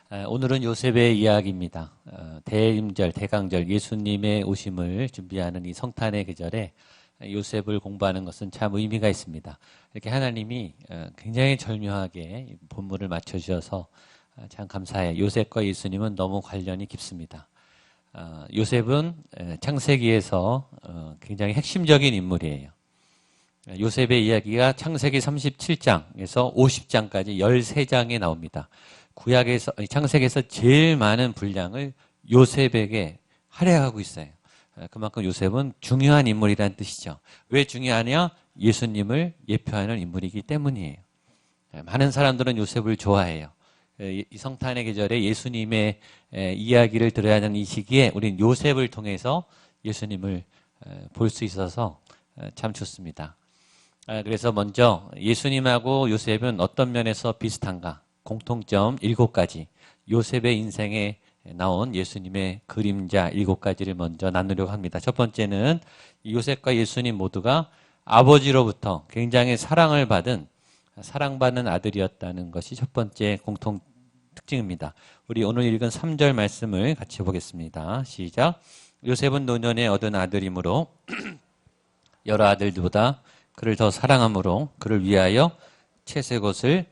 오늘은 요셉의 이야기입니다. 대임절, 대강절, 예수님의 오심을 준비하는 이 성탄의 계절에 요셉을 공부하는 것은 참 의미가 있습니다. 이렇게 하나님이 굉장히 절묘하게 본문을 맞춰주셔서 참 감사해요. 요셉과 예수님은 너무 관련이 깊습니다. 요셉은 창세기에서 굉장히 핵심적인 인물이에요. 요셉의 이야기가 창세기 37장에서 50장까지 13장에 나옵니다. 구약에서, 창세기에서 제일 많은 분량을 요셉에게 할애하고 있어요. 그만큼 요셉은 중요한 인물이라는 뜻이죠. 왜 중요하냐? 예수님을 예표하는 인물이기 때문이에요. 많은 사람들은 요셉을 좋아해요. 이 성탄의 계절에 예수님의 이야기를 들어야 하는 이 시기에 우리는 요셉을 통해서 예수님을 볼 수 있어서 참 좋습니다. 그래서 먼저 예수님하고 요셉은 어떤 면에서 비슷한가? 공통점 7가지, 요셉의 인생에 나온 예수님의 그림자 7가지를 먼저 나누려고 합니다. 첫 번째는 요셉과 예수님 모두가 아버지로부터 굉장히 사랑받는 아들이었다는 것이 첫 번째 공통 특징입니다. 우리 오늘 읽은 3절 말씀을 같이 보겠습니다. 시작. 요셉은 노년에 얻은 아들이므로 여러 아들들보다 그를 더 사랑함으로 그를 위하여 채색 옷을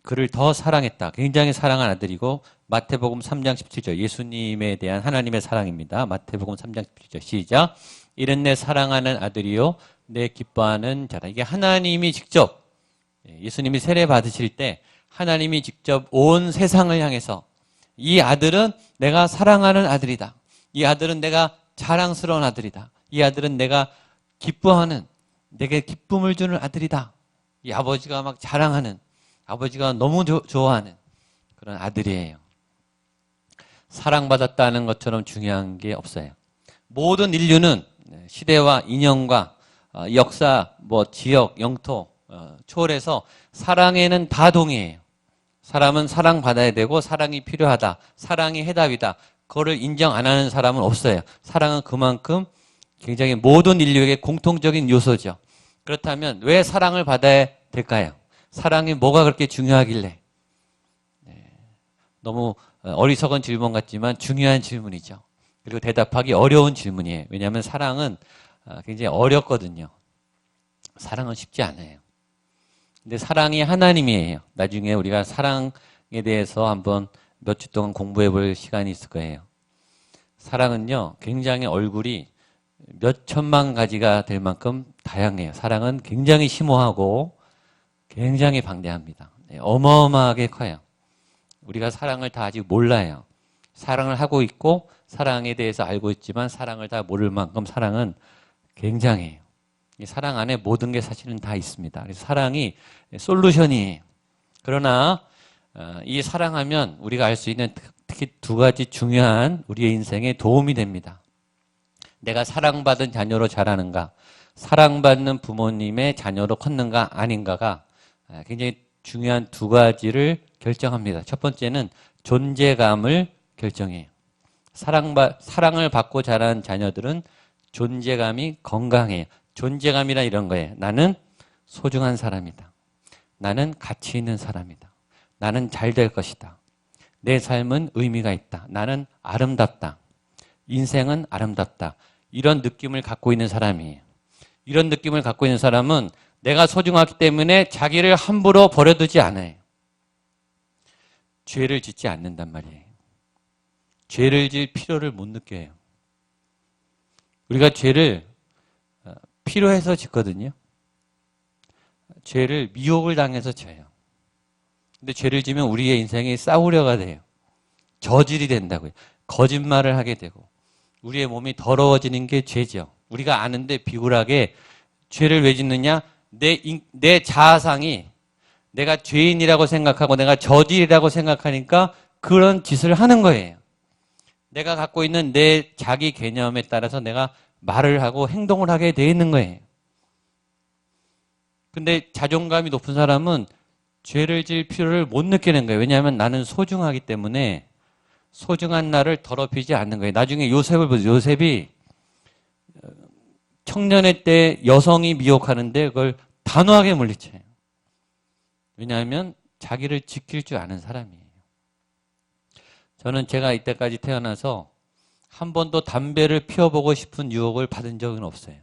그를 더 사랑했다. 굉장히 사랑한 아들이고 마태복음 3장 17절 예수님에 대한 하나님의 사랑입니다. 마태복음 3장 17절 시작. 이는 내 사랑하는 아들이요 내 기뻐하는 자라. 이게 하나님이 직접 예수님이 세례 받으실 때 하나님이 직접 온 세상을 향해서 이 아들은 내가 사랑하는 아들이다. 이 아들은 내가 자랑스러운 아들이다. 이 아들은 내가 기뻐하는 내게 기쁨을 주는 아들이다. 이 아버지가 막 자랑하는 아버지가 너무 좋아하는 그런 아들이에요. 사랑받았다는 것처럼 중요한 게 없어요. 모든 인류는 시대와 인연과 역사, 지역, 영토 초월해서 사랑에는 다 동의해요. 사람은 사랑받아야 되고 사랑이 필요하다. 사랑이 해답이다. 그거를 인정 안 하는 사람은 없어요. 사랑은 그만큼 굉장히 모든 인류에게 공통적인 요소죠. 그렇다면 왜 사랑을 받아야 될까요? 사랑이 뭐가 그렇게 중요하길래? 너무 어리석은 질문 같지만 중요한 질문이죠. 그리고 대답하기 어려운 질문이에요. 왜냐하면 사랑은 굉장히 어렵거든요. 사랑은 쉽지 않아요. 근데 사랑이 하나님이에요. 나중에 우리가 사랑에 대해서 한번 몇 주 동안 공부해 볼 시간이 있을 거예요. 사랑은요, 굉장히 얼굴이 몇 천만 가지가 될 만큼 다양해요. 사랑은 굉장히 심오하고 굉장히 방대합니다. 어마어마하게 커요. 우리가 사랑을 다 아직 몰라요. 사랑을 하고 있고 사랑에 대해서 알고 있지만 사랑을 다 모를 만큼 사랑은 굉장해요. 이 사랑 안에 모든 게 사실은 다 있습니다. 그래서 사랑이 솔루션이에요. 그러나 이 사랑하면 우리가 알 수 있는 특히 2가지 중요한 우리의 인생에 도움이 됩니다. 내가 사랑받은 자녀로 자라는가, 사랑받는 부모님의 자녀로 컸는가 아닌가가 굉장히 중요한 2가지를 결정합니다. 첫 번째는 존재감을 결정해요. 사랑을 받고 자란 자녀들은 존재감이 건강해요. 존재감이라 이런 거예요. 나는 소중한 사람이다. 나는 가치 있는 사람이다. 나는 잘 될 것이다. 내 삶은 의미가 있다. 나는 아름답다. 인생은 아름답다. 이런 느낌을 갖고 있는 사람이에요. 이런 느낌을 갖고 있는 사람은 내가 소중하기 때문에 자기를 함부로 버려두지 않아요. 죄를 짓지 않는단 말이에요. 죄를 질 필요를 못 느껴요. 우리가 죄를 필요해서 짓거든요. 죄를 미혹을 당해서 져요. 근데 죄를 지면 우리의 인생이 싸우려가 돼요. 저질이 된다고요. 거짓말을 하게 되고 우리의 몸이 더러워지는 게 죄죠. 우리가 아는데 비굴하게 죄를 왜 짓느냐? 내 자아상이 내가 죄인이라고 생각하고 내가 저질이라고 생각하니까 그런 짓을 하는 거예요. 내가 갖고 있는 내 자기 개념에 따라서 내가 말을 하고 행동을 하게 돼 있는 거예요. 근데 자존감이 높은 사람은 죄를 질 필요를 못 느끼는 거예요. 왜냐하면 나는 소중하기 때문에 소중한 나를 더럽히지 않는 거예요. 나중에 요셉을 보세요. 요셉이 청년의 때 여성이 미혹하는데 그걸 단호하게 물리쳐요. 왜냐하면 자기를 지킬 줄 아는 사람이에요. 저는 제가 이때까지 태어나서 한 번도 담배를 피워보고 싶은 유혹을 받은 적은 없어요.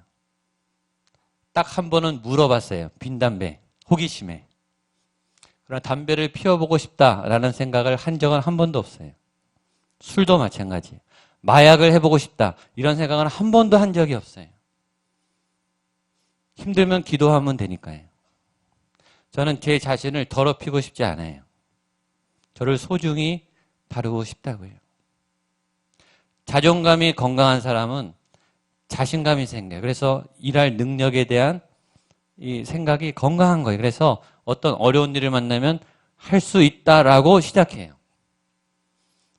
딱 한 번은 물어봤어요. 빈 담배, 호기심에. 그러나 담배를 피워보고 싶다라는 생각을 한 적은 한 번도 없어요. 술도 마찬가지. 마약을 해보고 싶다 이런 생각은 한 번도 한 적이 없어요. 힘들면 기도하면 되니까요. 저는 제 자신을 더럽히고 싶지 않아요. 저를 소중히 다루고 싶다고요. 자존감이 건강한 사람은 자신감이 생겨요. 그래서 일할 능력에 대한 이 생각이 건강한 거예요. 그래서 어떤 어려운 일을 만나면 할 수 있다라고 시작해요.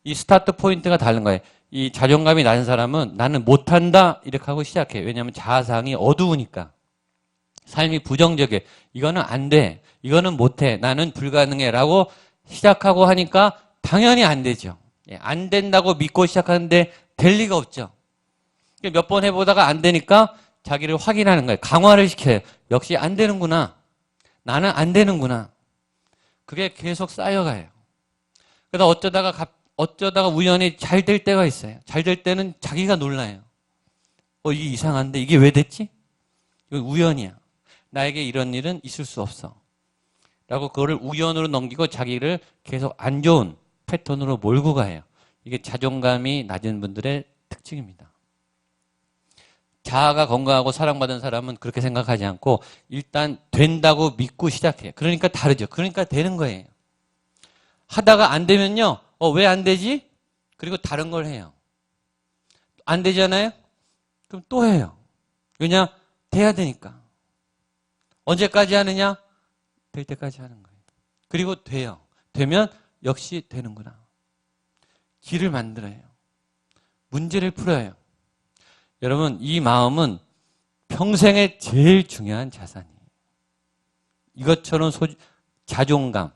이 스타트 포인트가 다른 거예요. 이 자존감이 낮은 사람은 나는 못한다 이렇게 하고 시작해요. 왜냐하면 자아상이 어두우니까. 삶이 부정적이에요. 이거는 안 돼. 이거는 못해. 나는 불가능해. 라고 시작하고 하니까 당연히 안 되죠. 안 된다고 믿고 시작하는데 될 리가 없죠. 몇 번 해보다가 안 되니까 자기를 확인하는 거예요. 강화를 시켜요. 역시 안 되는구나. 나는 안 되는구나. 그게 계속 쌓여가요. 그러다 어쩌다가 우연히 잘 될 때가 있어요. 잘 될 때는 자기가 놀라요. 이게 이상한데 이게 왜 됐지? 이건 우연이야. 나에게 이런 일은 있을 수 없어. 라고 그거를 우연으로 넘기고 자기를 계속 안 좋은 패턴으로 몰고 가요. 이게 자존감이 낮은 분들의 특징입니다. 자아가 건강하고 사랑받은 사람은 그렇게 생각하지 않고 일단 된다고 믿고 시작해요. 그러니까 다르죠. 그러니까 되는 거예요. 하다가 안 되면요. 왜 안 되지? 그리고 다른 걸 해요. 안 되잖아요? 그럼 또 해요. 왜냐? 돼야 되니까. 언제까지 하느냐? 될 때까지 하는 거예요. 그리고 돼요. 되면 역시 되는구나. 길을 만들어요. 문제를 풀어요. 여러분, 이 마음은 평생에 제일 중요한 자산이에요. 이것처럼 자존감,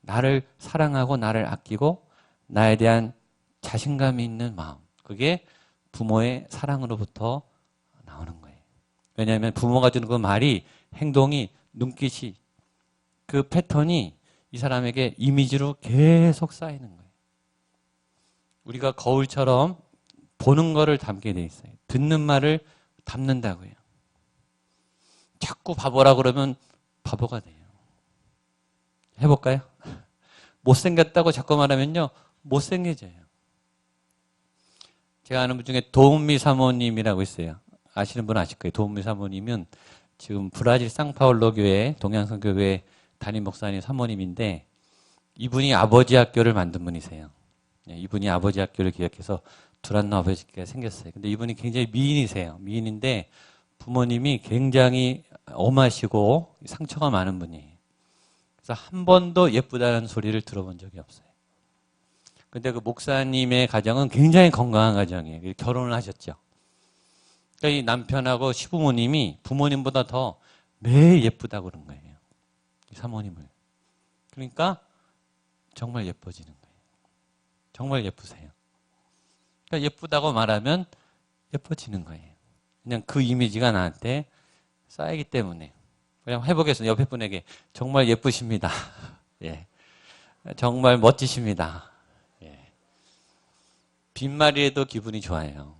나를 사랑하고 나를 아끼고 나에 대한 자신감이 있는 마음, 그게 부모의 사랑으로부터 나오는 거예요. 왜냐하면 부모가 주는 그 말이, 행동이, 눈빛이, 그 패턴이 이 사람에게 이미지로 계속 쌓이는 거예요. 우리가 거울처럼 보는 거를 담게 돼 있어요. 듣는 말을 담는다고요. 자꾸 바보라 그러면 바보가 돼요. 해볼까요? 못생겼다고 자꾸 말하면요, 못생겨져요. 제가 아는 분 중에 도은미 사모님이라고 있어요. 아시는 분은 아실 거예요. 도은미 사모님은 지금 브라질 상파울로 교회, 동양선교회 담임 목사님 사모님인데, 이분이 아버지 학교를 만든 분이세요. 이분이 아버지 학교를 기획해서 두란노 아버지 학교가 생겼어요. 근데 이분이 굉장히 미인이세요. 미인인데 부모님이 굉장히 엄하시고 상처가 많은 분이에요. 그래서 한 번도 예쁘다는 소리를 들어본 적이 없어요. 근데 그 목사님의 가정은 굉장히 건강한 가정이에요. 결혼을 하셨죠. 그러니까 이 남편하고 시부모님이 부모님보다 더 매일 예쁘다고 그런 거예요. 이 사모님을. 그러니까 정말 예뻐지는 거예요. 정말 예쁘세요. 그러니까 예쁘다고 말하면 예뻐지는 거예요. 그냥 그 이미지가 나한테 쌓이기 때문에. 그냥 해보겠습니다. 옆에 분에게 정말 예쁘십니다. 예. 정말 멋지십니다. 예. 빈말이라도 기분이 좋아요.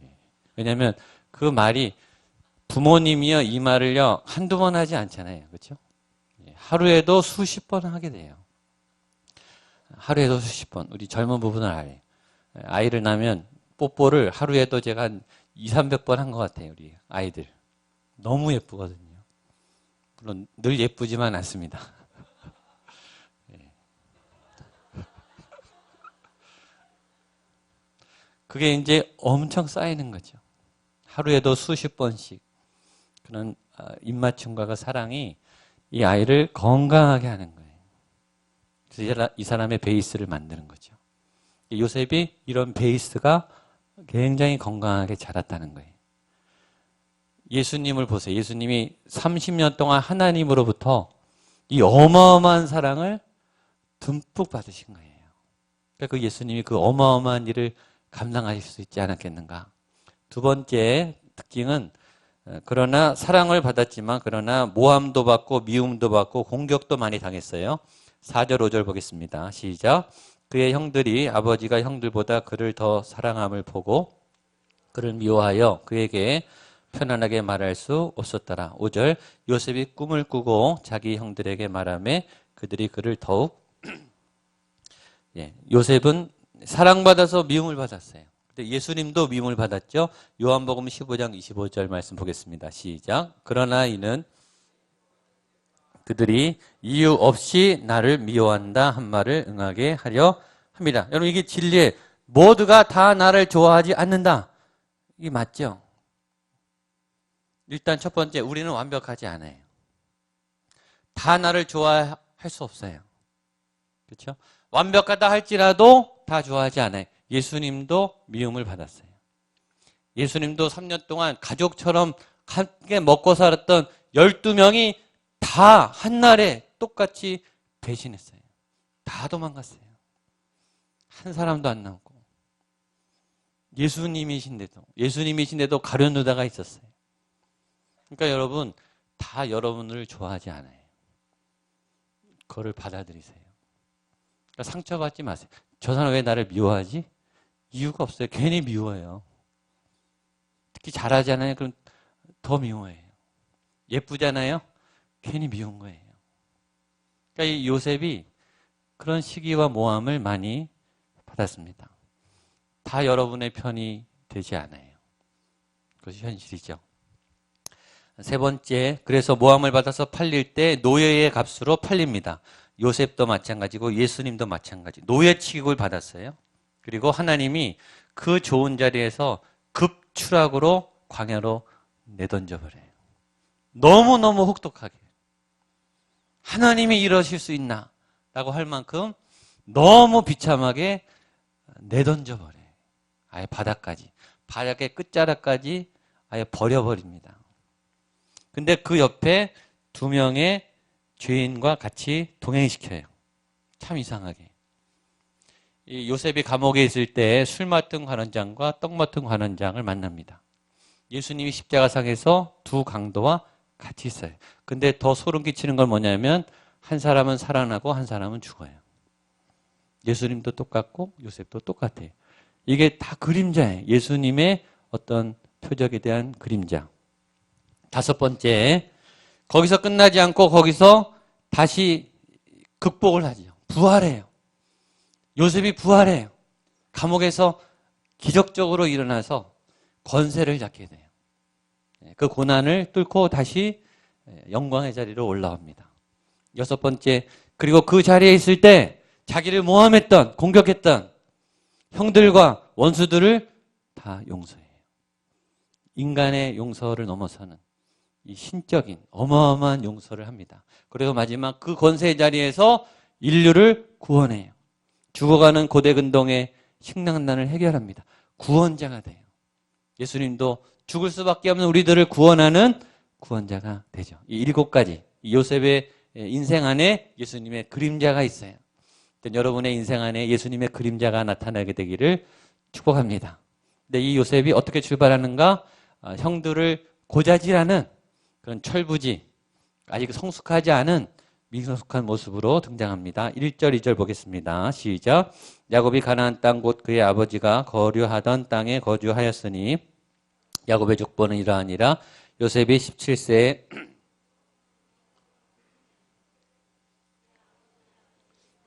예. 왜냐하면 그 말이 부모님이요 이 말을요 한두 번 하지 않잖아요. 그렇죠? 예. 하루에도 수십 번 하게 돼요. 하루에도 수십 번. 우리 젊은 부부는 알아요. 아이를 낳으면 뽀뽀를 하루에도 제가 한 200~300번 한 것 같아요. 우리 아이들. 너무 예쁘거든요. 물론 늘 예쁘지만 않습니다. 그게 이제 엄청 쌓이는 거죠. 하루에도 수십 번씩. 그런 입맞춤과 그 사랑이 이 아이를 건강하게 하는 거예요. 그래서 이 사람의 베이스를 만드는 거죠. 요셉이 이런 베이스가 굉장히 건강하게 자랐다는 거예요. 예수님을 보세요. 예수님이 30년 동안 하나님으로부터 이 어마어마한 사랑을 듬뿍 받으신 거예요. 그러니까 그 예수님이 그 어마어마한 일을 감당하실 수 있지 않았겠는가. 두 번째 특징은 그러나 사랑을 받았지만 그러나 모함도 받고 미움도 받고 공격도 많이 당했어요. 4절 5절 보겠습니다. 시작. 그의 형들이 아버지가 형들보다 그를 더 사랑함을 보고 그를 미워하여 그에게 편안하게 말할 수 없었더라. 5절 요셉이 꿈을 꾸고 자기 형들에게 말하매 그들이 그를 더욱 요셉은 사랑받아서 미움을 받았어요. 근데 예수님도 미움을 받았죠. 요한복음 15장 25절 말씀 보겠습니다. 시작. 그러나 이는 그들이 이유 없이 나를 미워한다 한 말을 응하게 하려 합니다. 여러분 이게 진리예요. 모두가 다 나를 좋아하지 않는다. 이게 맞죠? 일단 첫 번째 우리는 완벽하지 않아요. 다 나를 좋아할 수 없어요. 그렇죠? 완벽하다 할지라도 다 좋아하지 않아요. 예수님도 미움을 받았어요. 예수님도 3년 동안 가족처럼 함께 먹고 살았던 12명이 다 한날에 똑같이 배신했어요. 다 도망갔어요. 한 사람도 안 남고. 예수님이신데도 가룟유다가 있었어요. 그러니까 여러분, 다 여러분을 좋아하지 않아요. 그거를 받아들이세요. 그러니까 상처받지 마세요. 저 사람 왜 나를 미워하지? 이유가 없어요. 괜히 미워해요. 특히 잘하잖아요. 그럼 더 미워해요. 예쁘잖아요. 괜히 미운 거예요. 그러니까 이 요셉이 그런 시기와 모함을 많이 받았습니다. 다 여러분의 편이 되지 않아요. 그것이 현실이죠. 세 번째, 그래서 모함을 받아서 팔릴 때 노예의 값으로 팔립니다. 요셉도 마찬가지고 예수님도 마찬가지. 노예 취급을 받았어요. 그리고 하나님이 그 좋은 자리에서 급추락으로 광야로 내던져버려요. 너무너무 혹독하게. 하나님이 이러실 수 있나? 라고 할 만큼 너무 비참하게 내던져버려요. 아예 바닥까지. 바닥의 끝자락까지 아예 버려버립니다. 근데 그 옆에 2명의 죄인과 같이 동행시켜요. 참 이상하게. 이 요셉이 감옥에 있을 때 술 맡은 관원장과 떡 맡은 관원장을 만납니다. 예수님이 십자가상에서 두 강도와 같이 있어요. 근데 더 소름 끼치는 건 뭐냐면 한 사람은 살아나고 한 사람은 죽어요. 예수님도 똑같고 요셉도 똑같아요. 이게 다 그림자예요. 예수님의 어떤 표적에 대한 그림자. 5번째, 거기서 끝나지 않고 거기서 다시 극복을 하죠. 부활해요. 요셉이 부활해요. 감옥에서 기적적으로 일어나서 권세를 잡게 돼요. 그 고난을 뚫고 다시 영광의 자리로 올라옵니다. 6번째, 그리고 그 자리에 있을 때 자기를 모함했던, 공격했던 형들과 원수들을 다 용서해요. 인간의 용서를 넘어서는 이 신적인 어마어마한 용서를 합니다. 그리고 마지막 그 권세의 자리에서 인류를 구원해요. 죽어가는 고대 근동의 식량난을 해결합니다. 구원자가 돼요. 예수님도 죽을 수밖에 없는 우리들을 구원하는 구원자가 되죠. 이 7가지, 이 요셉의 인생 안에 예수님의 그림자가 있어요. 여러분의 인생 안에 예수님의 그림자가 나타나게 되기를 축복합니다. 근데 이 요셉이 어떻게 출발하는가? 형들을 고자질하는 그런 철부지, 아직 성숙하지 않은 미성숙한 모습으로 등장합니다. 1절, 2절 보겠습니다. 시작. 야곱이 가나안 땅 곧 그의 아버지가 거류하던 땅에 거주하였으니 야곱의 족보는 이러하니라. 요셉이 17세에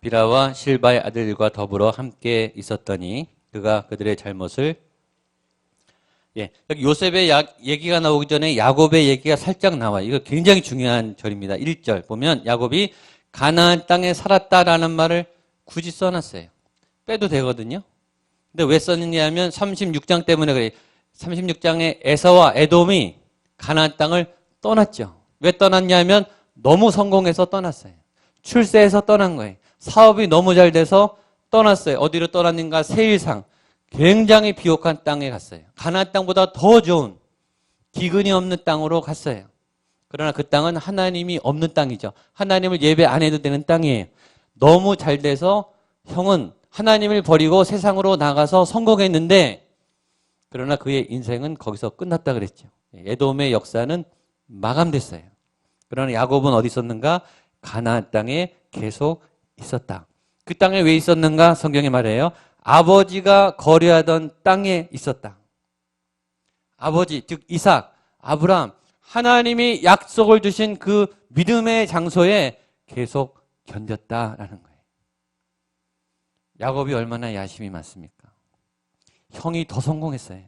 비라와 실바의 아들들과 더불어 함께 있었더니 그가 그들의 잘못을 여기 요셉의 얘기가 나오기 전에 야곱의 얘기가 살짝 나와요. 이거 굉장히 중요한 절입니다. 1절 보면 야곱이 가나안 땅에 살았다라는 말을 굳이 써놨어요. 빼도 되거든요. 근데 왜 썼느냐 하면 36장 때문에 그래요. 36장에 에서와 에돔이 가나안 땅을 떠났죠. 왜 떠났냐 하면 너무 성공해서 떠났어요. 출세해서 떠난 거예요. 사업이 너무 잘 돼서 떠났어요. 어디로 떠났는가? 세일상. 굉장히 비옥한 땅에 갔어요. 가나안 땅보다 더 좋은 기근이 없는 땅으로 갔어요. 그러나 그 땅은 하나님이 없는 땅이죠. 하나님을 예배 안 해도 되는 땅이에요. 너무 잘 돼서 형은 하나님을 버리고 세상으로 나가서 성공했는데 그러나 그의 인생은 거기서 끝났다 그랬죠. 에돔의 역사는 마감됐어요. 그러나 야곱은 어디 있었는가? 가나안 땅에 계속 있었다. 그 땅에 왜 있었는가? 성경이 말해요. 아버지가 거류하던 땅에 있었다. 아버지, 즉 이삭, 아브라함, 하나님이 약속을 주신 그 믿음의 장소에 계속 견뎠다라는 거예요. 야곱이 얼마나 야심이 많습니까? 형이 더 성공했어요.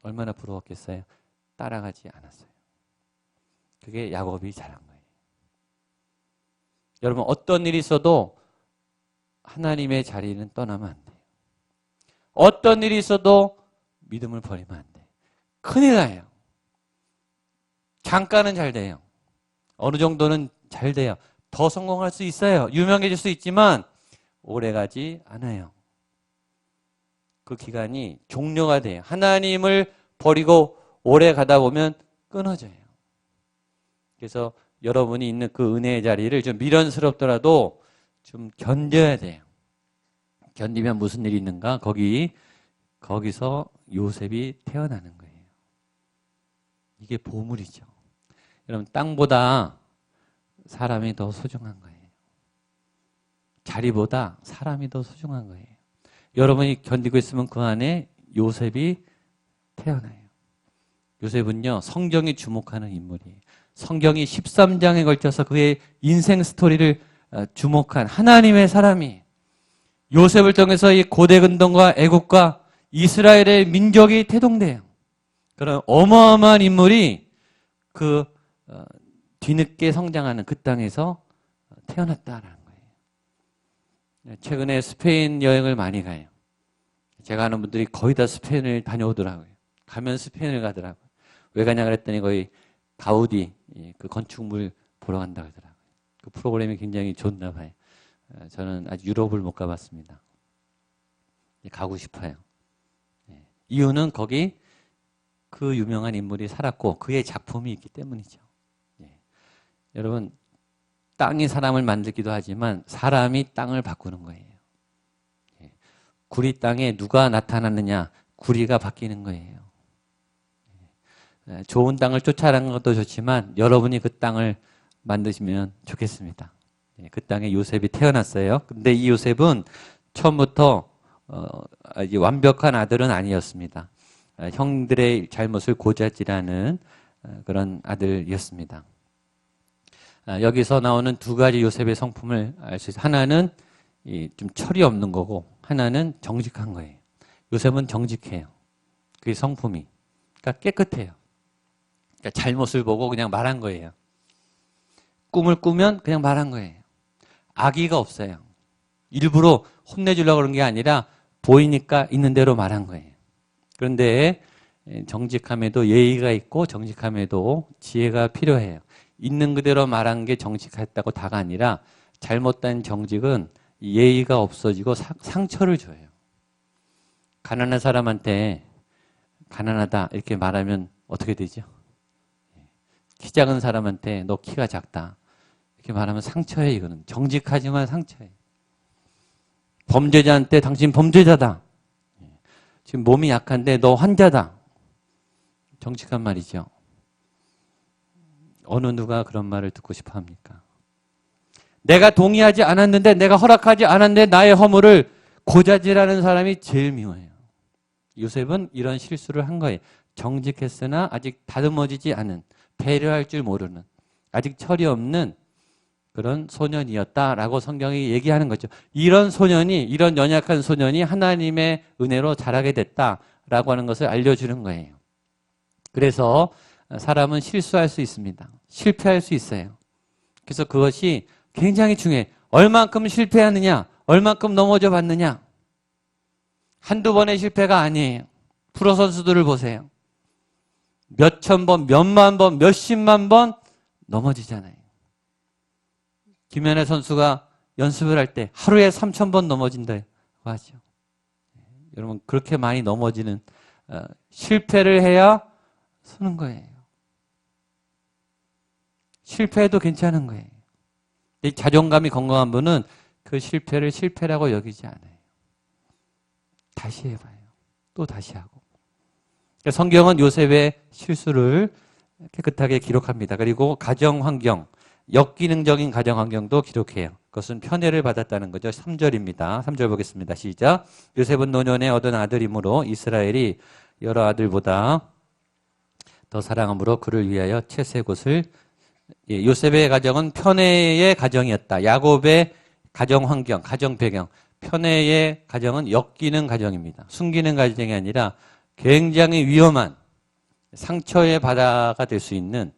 얼마나 부러웠겠어요? 따라가지 않았어요. 그게 야곱이 잘한 거예요. 여러분, 어떤 일이 있어도 하나님의 자리는 떠나면 안 돼요. 어떤 일이 있어도 믿음을 버리면 안 돼요. 큰일 나요. 잠깐은 잘 돼요. 어느 정도는 잘 돼요. 더 성공할 수 있어요. 유명해질 수 있지만 오래가지 않아요. 그 기간이 종료가 돼요. 하나님을 버리고 오래 가다 보면 끊어져요. 그래서 여러분이 있는 그 은혜의 자리를 좀 미련스럽더라도 좀 견뎌야 돼요. 견디면 무슨 일이 있는가? 거기서 요셉이 태어나는 거예요. 이게 보물이죠. 여러분, 땅보다 사람이 더 소중한 거예요. 자리보다 사람이 더 소중한 거예요. 여러분이 견디고 있으면 그 안에 요셉이 태어나요. 요셉은요, 성경이 주목하는 인물이에요. 성경이 13장에 걸쳐서 그의 인생 스토리를 주목한 하나님의 사람이 요셉을 통해서 이 고대 근동과 애국과 이스라엘의 민족이 태동돼요. 그런 어마어마한 인물이 그 뒤늦게 성장하는 그 땅에서 태어났다라는 거예요. 최근에 스페인 여행을 많이 가요. 제가 아는 분들이 거의 다 스페인을 다녀오더라고요. 가면 스페인을 가더라고요. 왜 가냐 그랬더니 거의 가우디 그 건축물 보러 간다고 하더라고요. 그 프로그램이 굉장히 좋나 봐요. 저는 아직 유럽을 못 가봤습니다. 가고 싶어요. 이유는 거기 그 유명한 인물이 살았고 그의 작품이 있기 때문이죠. 여러분, 땅이 사람을 만들기도 하지만 사람이 땅을 바꾸는 거예요. 구리 땅에 누가 나타났느냐? 구리가 바뀌는 거예요. 좋은 땅을 쫓아가는 것도 좋지만 여러분이 그 땅을 만드시면 좋겠습니다. 그 땅에 요셉이 태어났어요. 근데 이 요셉은 처음부터 완벽한 아들은 아니었습니다. 형들의 잘못을 고자질하는 그런 아들이었습니다. 여기서 나오는 두 가지 요셉의 성품을 알 수 있어요. 하나는 좀 철이 없는 거고 하나는 정직한 거예요. 요셉은 정직해요. 그게 성품이. 그러니까 깨끗해요. 그러니까 잘못을 보고 그냥 말한 거예요. 꿈을 꾸면 그냥 말한 거예요. 악의가 없어요. 일부러 혼내주려고 그런 게 아니라 보이니까 있는 대로 말한 거예요. 그런데 정직함에도 예의가 있고 정직함에도 지혜가 필요해요. 있는 그대로 말한 게 정직했다고 다가 아니라 잘못된 정직은 예의가 없어지고 상처를 줘요. 가난한 사람한테 가난하다 이렇게 말하면 어떻게 되죠? 키 작은 사람한테 너 키가 작다 이렇게 말하면 상처예요. 이거는 정직하지만 상처예요. 범죄자한테 당신 범죄자다. 지금 몸이 약한데 너 환자다. 정직한 말이죠. 어느 누가 그런 말을 듣고 싶어 합니까? 내가 동의하지 않았는데 내가 허락하지 않았는데 나의 허물을 고자질하는 사람이 제일 미워해요. 요셉은 이런 실수를 한 거예요. 정직했으나 아직 다듬어지지 않은, 배려할 줄 모르는, 아직 철이 없는 그런 소년이었다라고 성경이 얘기하는 거죠. 이런 소년이, 이런 연약한 소년이 하나님의 은혜로 자라게 됐다라고 하는 것을 알려주는 거예요. 그래서 사람은 실수할 수 있습니다. 실패할 수 있어요. 그래서 그것이 굉장히 중요해. 얼만큼 실패하느냐, 얼만큼 넘어져 봤느냐. 한두 번의 실패가 아니에요. 프로 선수들을 보세요. 몇천 번, 몇만 번, 몇십만 번 넘어지잖아요. 김연애 선수가 연습을 할 때 하루에 3,000번 넘어진다고 하죠. 여러분, 그렇게 많이 넘어지는 실패를 해야 서는 거예요. 실패해도 괜찮은 거예요. 이 자존감이 건강한 분은 그 실패를 실패라고 여기지 않아요. 다시 해봐요. 또 다시 하고. 성경은 요셉의 실수를 깨끗하게 기록합니다. 그리고 가정 환경, 역기능적인 가정 환경도 기록해요. 그것은 편애를 받았다는 거죠. 3절입니다. 3절 보겠습니다. 시작. 요셉은 노년에 얻은 아들이므로 이스라엘이 여러 아들보다 더 사랑함으로 그를 위하여 채색옷을 요셉의 가정은 편애의 가정이었다. 야곱의 가정 환경, 가정 배경. 편애의 가정은 엮이는 가정입니다. 숨기는 가정이 아니라 굉장히 위험한 상처의 바다가 될 수 있는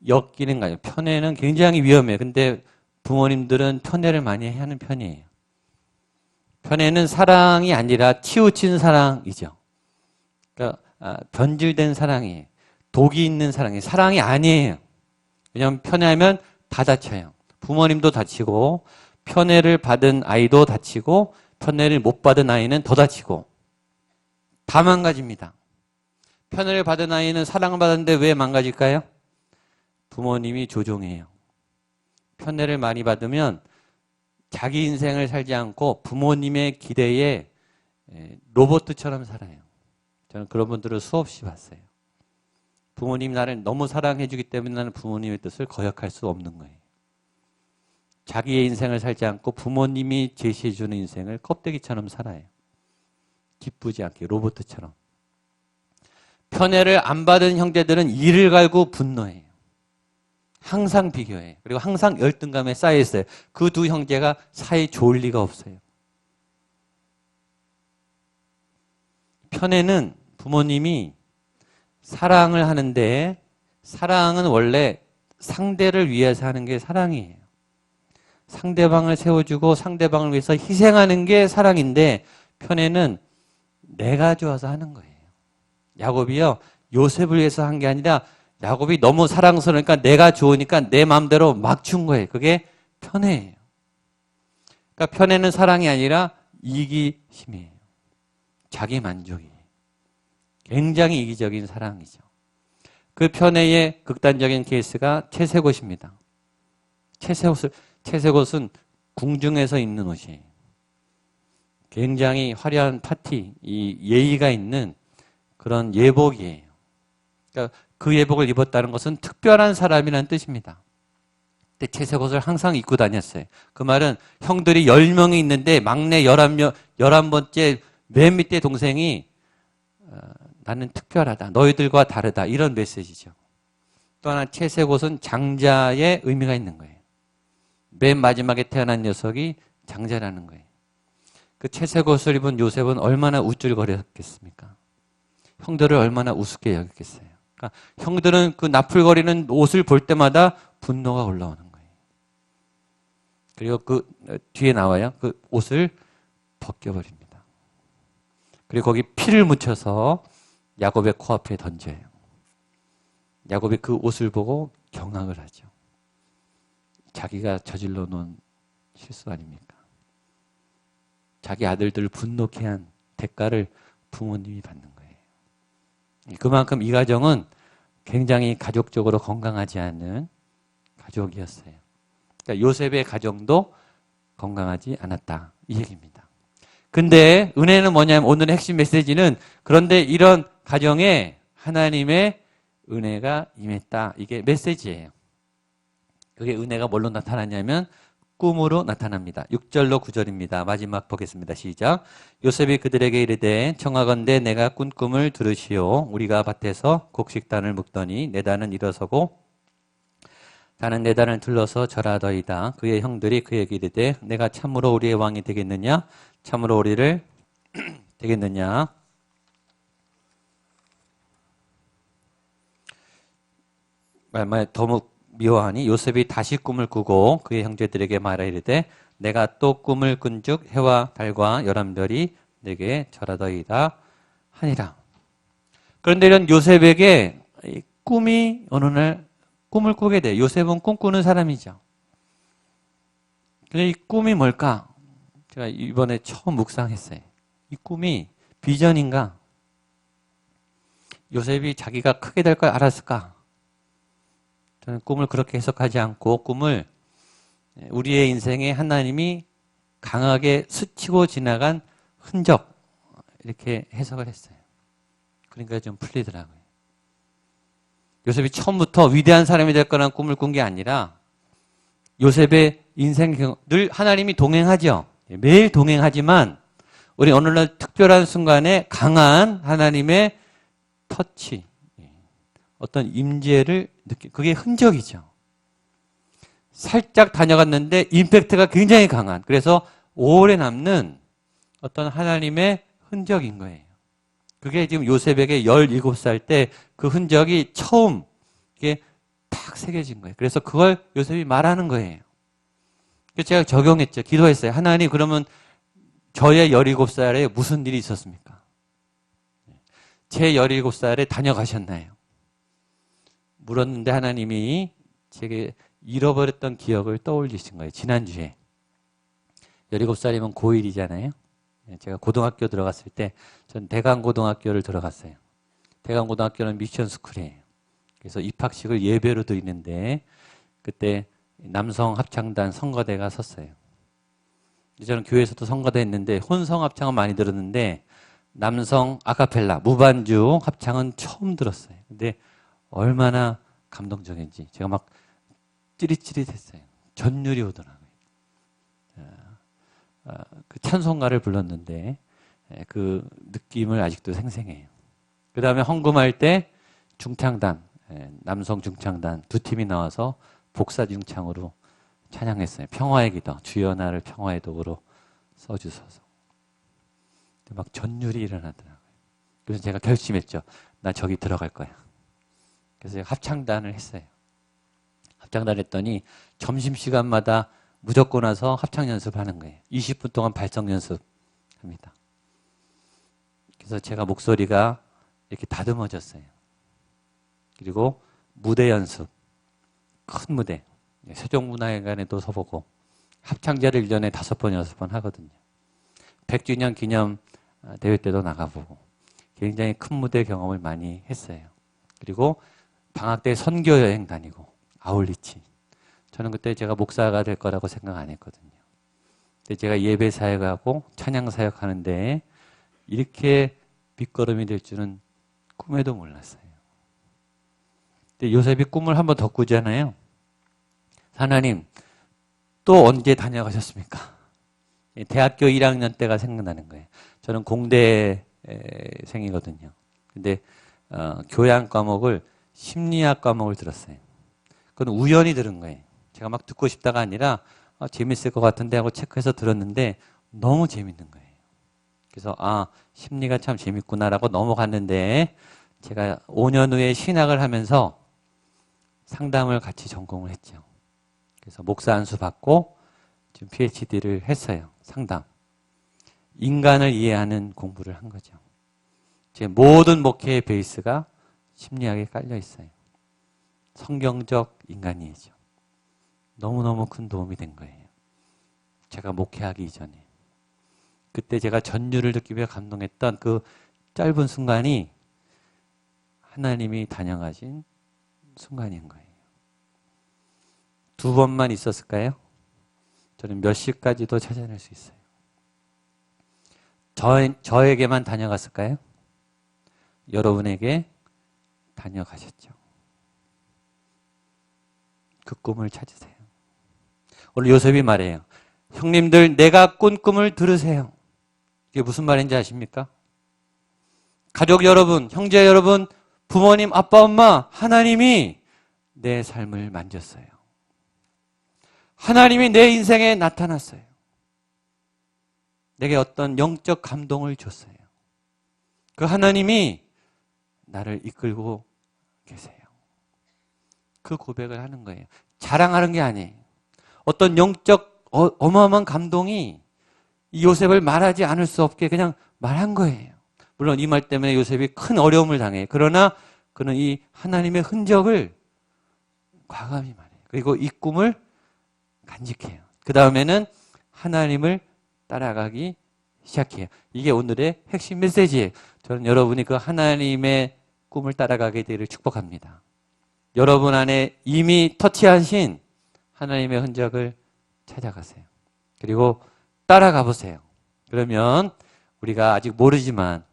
엮이는 가정. 편애는 굉장히 위험해요. 근데 부모님들은 편애를 많이 하는 편이에요. 편애는 사랑이 아니라 치우친 사랑이죠. 그러니까 변질된 사랑이에요. 독이 있는 사랑이에요. 사랑이 아니에요. 왜냐하면 편애하면 다 다쳐요. 부모님도 다치고 편애를 받은 아이도 다치고 편애를 못 받은 아이는 더 다치고 다 망가집니다. 편애를 받은 아이는 사랑을 받았는데 왜 망가질까요? 부모님이 조종해요. 편애를 많이 받으면 자기 인생을 살지 않고 부모님의 기대에 로봇처럼 살아요. 저는 그런 분들을 수없이 봤어요. 부모님이 나를 너무 사랑해 주기 때문에 나는 부모님의 뜻을 거역할 수 없는 거예요. 자기의 인생을 살지 않고 부모님이 제시해 주는 인생을 껍데기처럼 살아요. 기쁘지 않게 로봇처럼. 편애를 안 받은 형제들은 이를 갈고 분노해요. 항상 비교해요. 그리고 항상 열등감에 쌓여 있어요. 그 두 형제가 사이 좋을 리가 없어요. 편애는 부모님이 사랑을 하는데 사랑은 원래 상대를 위해서 하는 게 사랑이에요. 상대방을 세워주고 상대방을 위해서 희생하는 게 사랑인데 편애는 내가 좋아서 하는 거예요. 야곱이요. 요셉을 위해서 한 게 아니라 야곱이 너무 사랑스러우니까 내가 좋으니까 내 마음대로 막 준 거예요. 그게 편애예요. 그러니까 편애는 사랑이 아니라 이기심이에요. 자기 만족이에요. 굉장히 이기적인 사랑이죠. 그 편애의 극단적인 케이스가 채색옷입니다. 채색옷은 궁중에서 입는 옷이에요. 굉장히 화려한 파티, 이 예의가 있는 그런 예복이에요. 그러니까 그 예복을 입었다는 것은 특별한 사람이라는 뜻입니다. 근데 채색옷을 항상 입고 다녔어요. 그 말은 형들이 10명이 있는데 막내 11번째 맨 밑에 동생이 나는 특별하다. 너희들과 다르다. 이런 메시지죠. 또 하나 채색옷은 장자의 의미가 있는 거예요. 맨 마지막에 태어난 녀석이 장자라는 거예요. 그 채색옷을 입은 요셉은 얼마나 우쭐거렸겠습니까? 형들을 얼마나 우습게 여겼겠어요. 그러니까 형들은 그 나풀거리는 옷을 볼 때마다 분노가 올라오는 거예요. 그리고 그 뒤에 나와요. 그 옷을 벗겨버립니다. 그리고 거기 피를 묻혀서 야곱의 코앞에 던져요. 야곱이 그 옷을 보고 경악을 하죠. 자기가 저질러 놓은 실수 아닙니까? 자기 아들들을 분노케 한 대가를 부모님이 받는 거예요. 그만큼 이 가정은 굉장히 가족적으로 건강하지 않은 가족이었어요. 그러니까 요셉의 가정도 건강하지 않았다. 이 얘기입니다. 근데 은혜는 뭐냐면 오늘의 핵심 메시지는 그런데 이런 가정에 하나님의 은혜가 임했다. 이게 메시지예요. 그게 은혜가 뭘로 나타나냐면 꿈으로 나타납니다. 6절로 9절입니다. 마지막 보겠습니다. 시작. 요셉이 그들에게 이르되 청하건대 내가 꾼 꿈을 들으시오. 우리가 밭에서 곡식단을 묶더니 네 단은 일어서고 다는 네 단을 둘러서 절하더이다. 그의 형들이 그에게 이르되 내가 참으로 우리의 왕이 되겠느냐? 참으로 우리를 되겠느냐? 말말 더욱 미워하니 요셉이 다시 꿈을 꾸고 그의 형제들에게 말하이르되 내가 또 꿈을 꾼즉 해와 달과 열한별이 내게 절하더이다 하니라. 그런데 이런 요셉에게 꿈이 어느 날 꿈을 꾸게 돼. 요셉은 꿈꾸는 사람이죠. 근데 이 꿈이 뭘까? 제가 이번에 처음 묵상했어요. 이 꿈이 비전인가? 요셉이 자기가 크게 될 걸 알았을까? 저는 꿈을 그렇게 해석하지 않고 꿈을 우리의 인생에 하나님이 강하게 스치고 지나간 흔적 이렇게 해석을 했어요. 그러니까 좀 풀리더라고요. 요셉이 처음부터 위대한 사람이 될 거라는 꿈을 꾼 게 아니라 요셉의 인생 늘 하나님이 동행하죠. 매일 동행하지만 우리 어느 날 특별한 순간에 강한 하나님의 터치, 어떤 임재를 그게 흔적이죠. 살짝 다녀갔는데 임팩트가 굉장히 강한, 그래서 오래 남는 어떤 하나님의 흔적인 거예요. 그게 지금 요셉에게 17살 때 그 흔적이 처음 이게 탁 새겨진 거예요. 그래서 그걸 요셉이 말하는 거예요. 그래서 제가 적용했죠. 기도했어요. 하나님, 그러면 저의 17살에 무슨 일이 있었습니까? 제 17살에 다녀가셨나요? 물었는데 하나님이 제게 잃어버렸던 기억을 떠올리신 거예요. 지난주에. 17살이면 고1이잖아요. 제가 고등학교 들어갔을 때 전 대강고등학교를 들어갔어요. 대강고등학교는 미션 스쿨이에요. 그래서 입학식을 예배로 드리는데 그때 남성 합창단 성가대가 섰어요. 저는 교회에서도 성가대 했는데 혼성 합창은 많이 들었는데 남성 아카펠라 무반주 합창은 처음 들었어요. 근데 얼마나 감동적인지 제가 막 찌릿찌릿했어요. 전율이 오더라고요. 그 찬송가를 불렀는데 그 느낌을 아직도 생생해요. 그 다음에 헌금할 때 중창단, 남성 중창단 두 팀이 나와서 복사 중창으로 찬양했어요. 평화의 기도, 주여 나를 평화의 도구로 써주소서. 막 전율이 일어나더라고요. 그래서 제가 결심했죠. 나 저기 들어갈 거야. 그래서 제가 합창단을 했어요. 합창단 했더니 점심시간마다 무조건 와서 합창 연습하는 거예요. 20분 동안 발성 연습합니다. 그래서 제가 목소리가 이렇게 다듬어졌어요. 그리고 무대 연습, 큰 무대, 세종문화회관에도 서보고 합창자를 1년에 5번, 6번 하거든요. 100주년 기념 대회 때도 나가보고 굉장히 큰 무대 경험을 많이 했어요. 그리고 방학 때 선교 여행 다니고 아울리치. 저는 그때 제가 목사가 될 거라고 생각 안 했거든요. 근데 제가 예배 사역하고 찬양 사역하는데 이렇게 밑거름이 될 줄은 꿈에도 몰랐어요. 근데 요셉이 꿈을 한번 더 꾸잖아요. 하나님, 또 언제 다녀가셨습니까? 대학교 1학년 때가 생각나는 거예요. 저는 공대생이거든요. 근데 교양 과목을 심리학 과목을 들었어요. 그건 우연히 들은 거예요. 제가 막 듣고 싶다가 아니라 재밌을 것 같은데 하고 체크해서 들었는데 너무 재밌는 거예요. 그래서 심리가 참 재밌구나라고 넘어갔는데 제가 5년 후에 신학을 하면서 상담을 같이 전공을 했죠. 그래서 목사 안수 받고 지금 PhD를 했어요. 상담. 인간을 이해하는 공부를 한 거죠. 제 모든 목회의 베이스가 심리학에 깔려 있어요. 성경적 인간이죠. 너무너무 큰 도움이 된 거예요. 제가 목회하기 이전에. 그때 제가 전율을 느끼며 감동했던 그 짧은 순간이 하나님이 다녀가신 순간인 거예요. 2번만 있었을까요? 저는 몇 시까지도 찾아낼 수 있어요. 저에게만 다녀갔을까요? 여러분에게 다녀가셨죠. 그 꿈을 찾으세요. 오늘 요셉이 말해요. 형님들, 내가 꾼 꿈을 들으세요. 이게 무슨 말인지 아십니까? 가족 여러분, 형제 여러분, 부모님, 아빠, 엄마, 하나님이 내 삶을 만졌어요. 하나님이 내 인생에 나타났어요. 내게 어떤 영적 감동을 줬어요. 그 하나님이 나를 이끌고 계세요. 그 고백을 하는 거예요. 자랑하는 게 아니에요. 어떤 영적 어마어마한 감동이 이 요셉을 말하지 않을 수 없게 그냥 말한 거예요. 물론 이 말 때문에 요셉이 큰 어려움을 당해요. 그러나 그는 이 하나님의 흔적을 과감히 말해요. 그리고 이 꿈을 간직해요. 그 다음에는 하나님을 따라가기 시작해요. 이게 오늘의 핵심 메시지예요. 저는 여러분이 그 하나님의 꿈을 따라가게 되기를 축복합니다. 여러분 안에 이미 터치하신 하나님의 흔적을 찾아가세요. 그리고 따라가 보세요. 그러면 우리가 아직 모르지만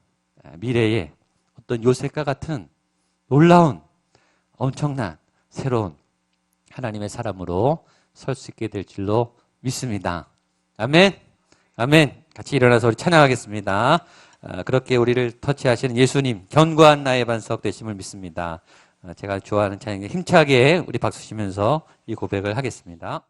미래에 어떤 요셉과 같은 놀라운 엄청난 새로운 하나님의 사람으로 설 수 있게 될 줄로 믿습니다. 아멘. 아멘. 같이 일어나서 우리 찬양하겠습니다. 그렇게 우리를 터치하시는 예수님, 견고한 나의 반석 되심을 믿습니다. 제가 좋아하는 찬양에 힘차게 우리 박수 치면서 이 고백을 하겠습니다.